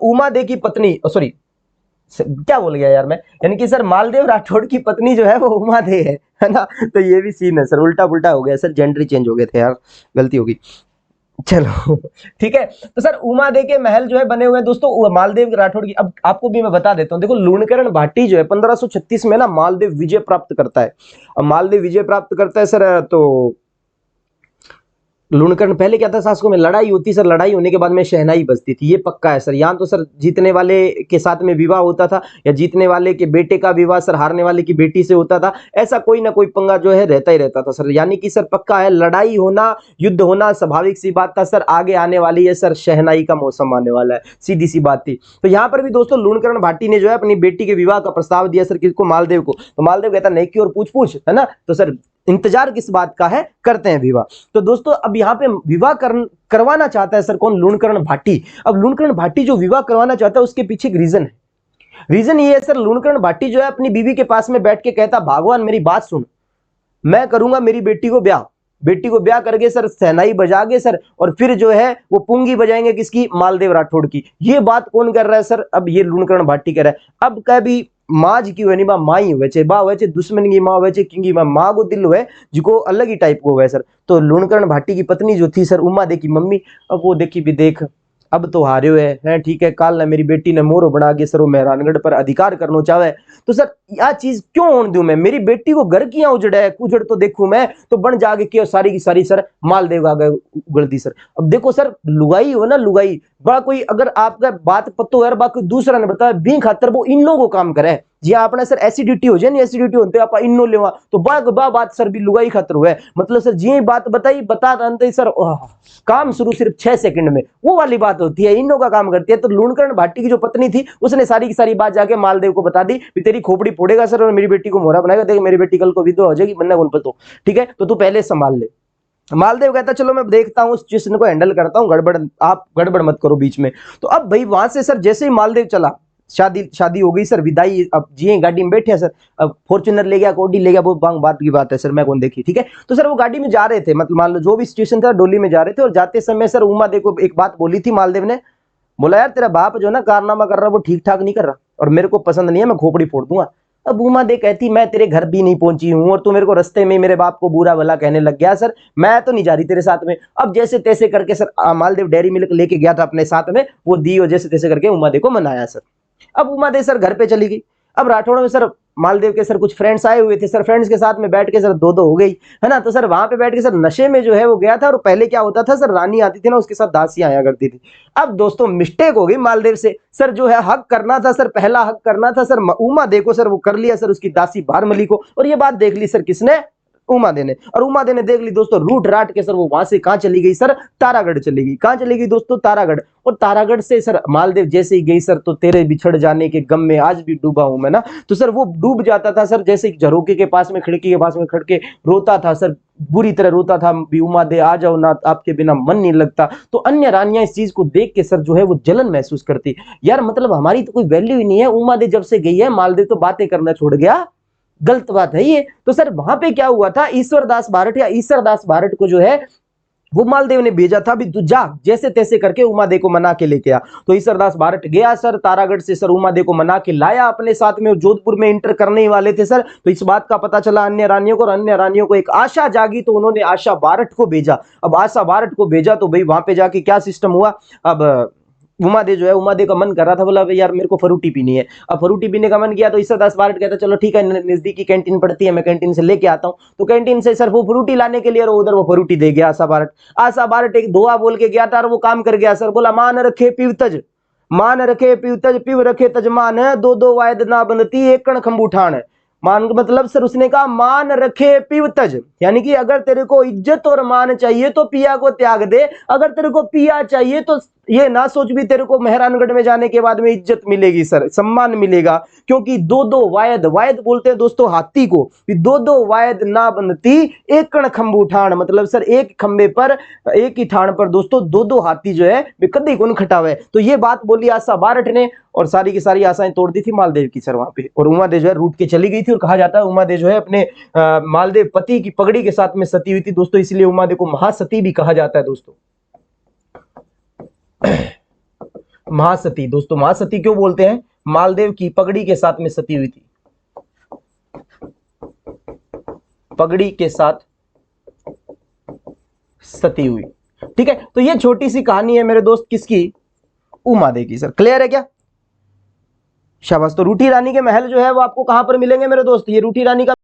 उमा दे की पत्नी, सॉरी क्या बोल गया यार मैं, यानी कि सर मालदेव राठौड़ की पत्नी जो है वो उमा दे है ना। तो ये भी सीन है सर, उल्टा पुल्टा हो गया सर, जेंडर चेंज हो गए थे यार, गलती होगी। चलो ठीक है। तो सर उमा दे के महल जो है बने हुए हैं दोस्तों मालदेव राठौड़ की। अब आपको भी मैं बता देता हूं, देखो लूणकरण भाटी जो है 1536 में ना मालदेव विजय प्राप्त करता है। अब मालदेव विजय प्राप्त करता है सर, तो लूणकरण पहले क्या था, शासकों में लड़ाई होती सर, लड़ाई होने के बाद में शहनाई बजती थी, ये पक्का है सर। यहाँ तो सर जीतने वाले के साथ में विवाह होता था, या जीतने वाले के बेटे का विवाह सर हारने वाले की बेटी से होता था, ऐसा कोई ना कोई पंगा जो है रहता ही रहता था सर। यानी कि सर पक्का है, लड़ाई होना, युद्ध होना स्वाभाविक सी बात था सर। आगे आने वाली है सर शहनाई का मौसम आने वाला है, सीधी सी बात थी। तो यहाँ पर भी दोस्तों लूणकरण भाटी ने जो है अपनी बेटी के विवाह का प्रस्ताव दिया सर, किसको, मालदेव को। तो मालदेव कहता नहीं की और पूछ पूछ, है ना। तो सर इंतजार किस बात का है, करते हैं विवाह। तो दोस्तों अब यहाँ पे विवाह करवाना चाहता है सर कौन, लूणकरण भाटी। अब लूणकरण भाटी जो विवाह करवाना चाहता है उसके पीछे एक रीजन है। रीजन ये है सर, लूणकरण भाटी जो है अपनी बीवी के पास में बैठ के कहता, भगवान मेरी बात सुन, मैं करूंगा मेरी बेटी को ब्याह, बेटी को ब्याह करके सर शहनाई बजागे सर, और फिर जो है वो पुंगी बजाएंगे किसकी, मालदेव राठौड़ की। ये बात कौन कर रहा है सर, अब ये लूणकरण भाटी कह रहा है। अब कभी माज की हुए बा माई हुए चे, बा हुए चे दुश्मन की माँ हुए चे, किंगी माँ को दिल हुए जिको अलग ही टाइप को हुआ है सर। तो लूणकरण भाटी की पत्नी जो थी सर उमा दे की मम्मी, अब वो देखी भी देख, अब तो हारे हुए हैं, ठीक है, काल ना मेरी बेटी ने मोरो बना के सर वो मेहरानगढ़ पर अधिकार करना चाहे, तो सर यह चीज क्यों होने दूं मैं, मेरी बेटी को घर किया उजड़ा है, उजड़ तो देखूं मैं, तो बन जाके की सारी की सारी सर मालदेव आ गए उगड़ दी सर। अब देखो सर लुगाई हो ना, लुगाई बा कोई अगर आपका बात पत्तो है, बाकी दूसरा ने बताया भी खातर वो इन लोगों को काम करे, जी आपने सर एसिडिटी हो जाए, एसिडिटी होते आप इनो लेवा तो बात सर भी लुगाई खातर हुआ है, मतलब सर जी बात बताई बता अंत सर काम शुरू सिर्फ 6 सेकंड में, वो वाली बात होती है, इनो का काम करती है। तो लूणकरण भाटी की जो पत्नी थी उसने सारी की सारी बात जाके मालदेव को बता दी, तेरी खोपड़ी फोड़ेगा सर और मेरी बेटी को मोहरा बनाएगा, देख मेरी बेटी कल को विधवा हो जाएगी, बनना कौन पतो, ठीक है, तो तू पहले संभाल ले। मालदेव कहता चलो मैं देखता हूं, उस सिचुएशन को हैंडल करता हूं, गड़बड़ आप गड़बड़ मत करो बीच में। तो अब भाई वहां से सर जैसे ही मालदेव चला, शादी हो गई सर, विदाई, अब जी गाड़ी में बैठे सर, अब फॉर्च्यूनर ले गया, कोडी ले गया, वो बात की बात है सर, मैं कौन देखी, ठीक है। तो सर वो गाड़ी में जा रहे थे, मतलब मान लो जो भी सिचुएशन था, डोली में जा रहे थे, और जाते समय सर उमा देखो एक बात बोली थी मालदेव ने, बोला यार तेरा बाप जो ना कारनामा कर रहा है वो ठीक ठाक नहीं कर रहा, और मेरे को पसंद नहीं है, मैं खोपड़ी फोड़ दूंगा। अब उमा दे कहती मैं तेरे घर भी नहीं पहुंची हूं और तू मेरे को रास्ते में मेरे बाप को बुरा भला कहने लग गया सर, मैं तो नहीं जा रही तेरे साथ में। अब जैसे तैसे करके सर मालदेव डेयरी मिल्क लेके गया था अपने साथ में, वो दी और जैसे तैसे करके उमा दे को मनाया सर। अब उमा दे सर घर पे चली गई। अब राठौड़ में सर मालदेव के सर कुछ फ्रेंड्स आए हुए थे सर, फ्रेंड्स के साथ में बैठ के सर दो हो गई, है ना। तो सर वहां पे बैठ के सर नशे में जो है वो गया था, और पहले क्या होता था सर, रानी आती थी ना उसके साथ दासियां आया करती थी। अब दोस्तों मिस्टेक हो गई मालदेव से सर, जो है हक करना था सर, पहला हक करना था सर उमा देखो सर, वो कर लिया सर उसकी दासी भारमली को, और ये बात देख ली सर किसने, उमा दे ने। और उमा दे ने देख ली दोस्तों रूट राट के सर, वो वहां से कहां चली गई सर, तारागढ़ चली गई। कहां चली गई दोस्तों, तारागढ़। और तारागढ़ से सर मालदेव जैसे ही गई सर, तो तेरे बिछड़ जाने के गम में आज भी डूबा हूं मैं ना, तो सर वो डूब जाता था सर, जैसे झरोके के पास में, खिड़की के पास में खड़ के रोता था सर, बुरी तरह रोता था भी, उमा दे आ जाओ ना, आपके बिना मन नहीं लगता। तो अन्य रानियां इस चीज को देख के सर जो है वो जलन महसूस करती, यार मतलब हमारी तो कोई वैल्यू ही नहीं है, उमा दे जब से गई है मालदेव तो बातें करना छोड़ गया, गलत बात है ये। तो सर वहां पे क्या हुआ था, ईश्वरदास बारट या ईश्वरदास बारट को जो है वो मालदेव ने भेजा था भी तू जा जैसे तैसे करके उमा दे को मना के लेके आ। तो ईश्वरदास बारट गया सर तारागढ़ से, सर उमा दे को मना के लाया अपने साथ में, जोधपुर में इंटर करने ही वाले थे सर। तो इस बात का पता चला अन्य रानियों को, और अन्य रानियों को एक आशा जागी, तो उन्होंने आशा बारट को भेजा। अब आशा बारट को भेजा तो भाई वहां पे जाके क्या सिस्टम हुआ, अब उमा दे जो है, उमा दे का मन कर रहा था, बोला यार मेरे को फ्रूटी पीनी है। अब फ्रूटी पीने का मन किया तो ईश्वरदास बारट कहता चलो ठीक है, नजदीकी कैंटीन पड़ती है, मैं कैंटीन से लेके आता हूँ। तो कैंटीन से सर वो फ्रूटी लाने के लिए, और उधर वो फ्रूटी दे गया आशा बारट। आशा बारट एक दुआ बोल के गया था और वो काम कर गया सर, बोला मान रखे पीवतज, मान रखे पीवतज, पीव रखे तजमान है, दो वायद ना बंधती एक कण खंबू ठान। मान मतलब सर उसने कहा मान रखे पीवतज, यानी कि अगर तेरे को इज्जत और मान चाहिए तो पिया को त्याग दे, अगर तेरे को पिया चाहिए तो ये ना सोच भी तेरे को मेहरानगढ़ में जाने के बाद में इज्जत मिलेगी सर, सम्मान मिलेगा, क्योंकि दो वायद, वायद बोलते हैं दोस्तों हाथी को, दो वायद ना बनती एक कण खंबू ठाण, मतलब सर एक खंबे पर, एक ही ठाण पर दोस्तों दो हाथी जो है वे कभी कौन खटावे। तो ये बात बोली आशा बारट ने, और सारी की सारी आशाएं तोड़ दी थी मालदेव की सर वहां पे, और उमा दे जो है रूठ के चली गई थी। और कहा जाता है उमा दे जो है अपने मालदेव पति की पगड़ी के साथ में सती हुई थी दोस्तों, इसलिए उमा दे को महासती भी कहा जाता है दोस्तों। महासती। दोस्तों महासती क्यों बोलते हैं? मालदेव की पगड़ी के साथ में सती हुई थी, पगड़ी के साथ सती हुई। ठीक है, तो ये छोटी सी कहानी है मेरे दोस्त, किसकी? उमादे की। सर क्लियर है क्या? शाबाश। तो रूठी रानी के महल जो है वो आपको कहां पर मिलेंगे मेरे दोस्त? ये रूठी रानी का